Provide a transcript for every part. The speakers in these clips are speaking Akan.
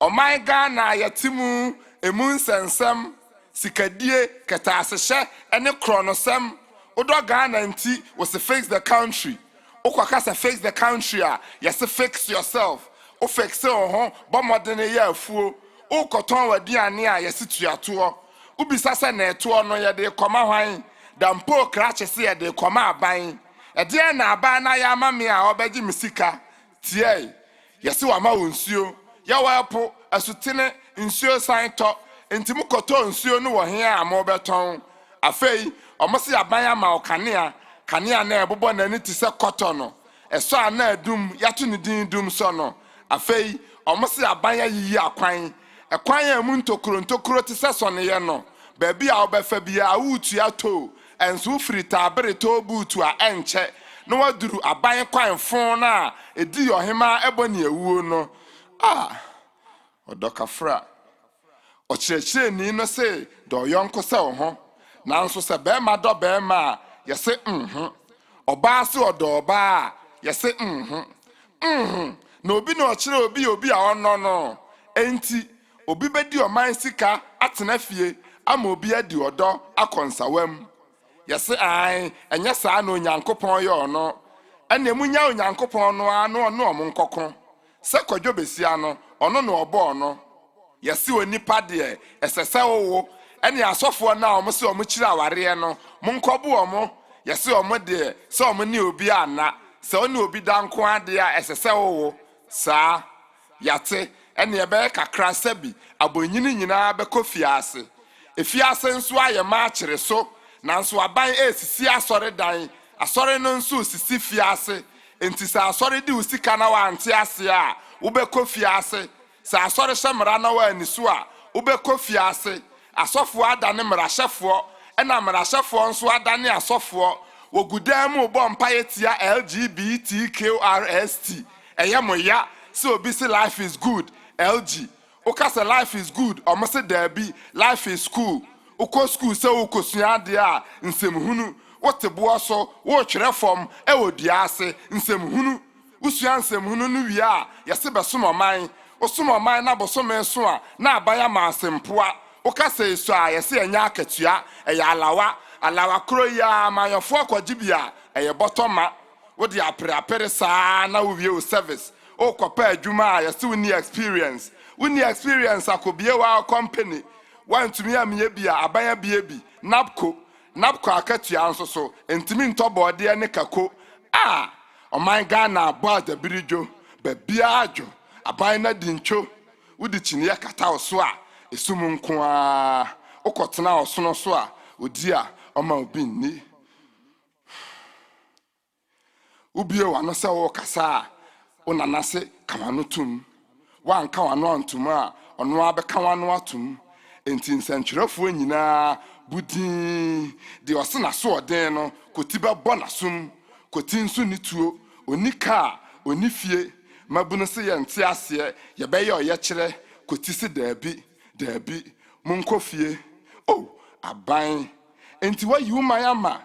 Oh my Ghana yatimu emun sensem sikadie ketasehye ene kronosem odo Ghana nti was to fix the country. Okwakasa fix the country a yes fix yourself. O fix ho bomodene ye afuo. O koton waduane a yes tuato. Ubisa se na eto no ye de koma hwan. Dampo krache se ye de koma aban. Ede na aban na ya mame a obeji misika. Tie yes wa ma wonsuo. Ya wapo asutene nsuo santo entimu koto nsuo no wo he a mo beton afei omosi aban ama okanea kanea na ebobo na ni tise koto no eso ana adum yato ne din dum so no afei omosi aban ya yiyi akwan ekwan ya mu ntokuro tise so ne ye no ba bia obefa bia awutu ato enso firi tabere to butu a enche no waduru aban kwan fon na edi yohema eboni ewuo no odokafra ochirechire ni no se do yonko se ho nanso se be ma do be ma yese oba se odo oba yese na obi na ochire obi a ono no enti obi bedi oman sika atena fie ama obi adi odo akonsawam yese ai enye saa na onyankopon ye ono ene munya onyankopon no ano omonkokon se kwadwo besia no ono no obo no yesi onipa de esese wo ene asofo na omo se omo kire aware no monkobu omo yesi omo de se omo ni obi ana se oni obi danko ade a esese wo saa yate ene ebe kakra sabi abonyini nyina be kofiase efiase nso aye ma kire so nanso aban esisi asore dan asore no nso sisi fiase enti sa asore di usika na wa ante ase a wo be kofiase sa asore shemra na wa anisu a ube kofiase asofo adane mrahefo ena mrahefo nso adane asofo wogudam ubo mpaye tia LGBTQRST eyemoya so obi say life is good LG oka say life is good omo say dabi life is cool uko school say ukosua de a nsemhunu wotebo so wo twere fom e wodua ase nsemhunu usua nsemhunu no wi a yese besom man osomo man na bosome so a na abaya ma asempoa ukase so a yese anya akatua eya alawa kro ya mayofo akogibia eye botoma wodi apere saa na wo wie service okopa adwuma a yese woni experience akobie wa company wantumi amye bia abaya bia napco akatua nso so entimi ntobode ne kako oman Ghana boda birijo babia ajo aban na dincho udi chiniya kata oso a esum nko a okotena osono so a odi a oma obi nni ubie wano se wo kasa onanase kamano tum wanka wano antum a ono abeka wano atum enti nsankyerefo nyina budin de osena so oden no kotiba bonasum kotinsu nituo onika onifie mabuno se yente ase ye beye oye kire kotisi dabi munkofie aban enti wa yuma yama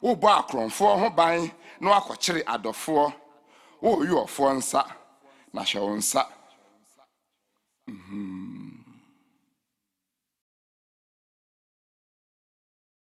wo bo akronfo ho ban no akokire adofo wo yi ofo nsa na hwe wonsa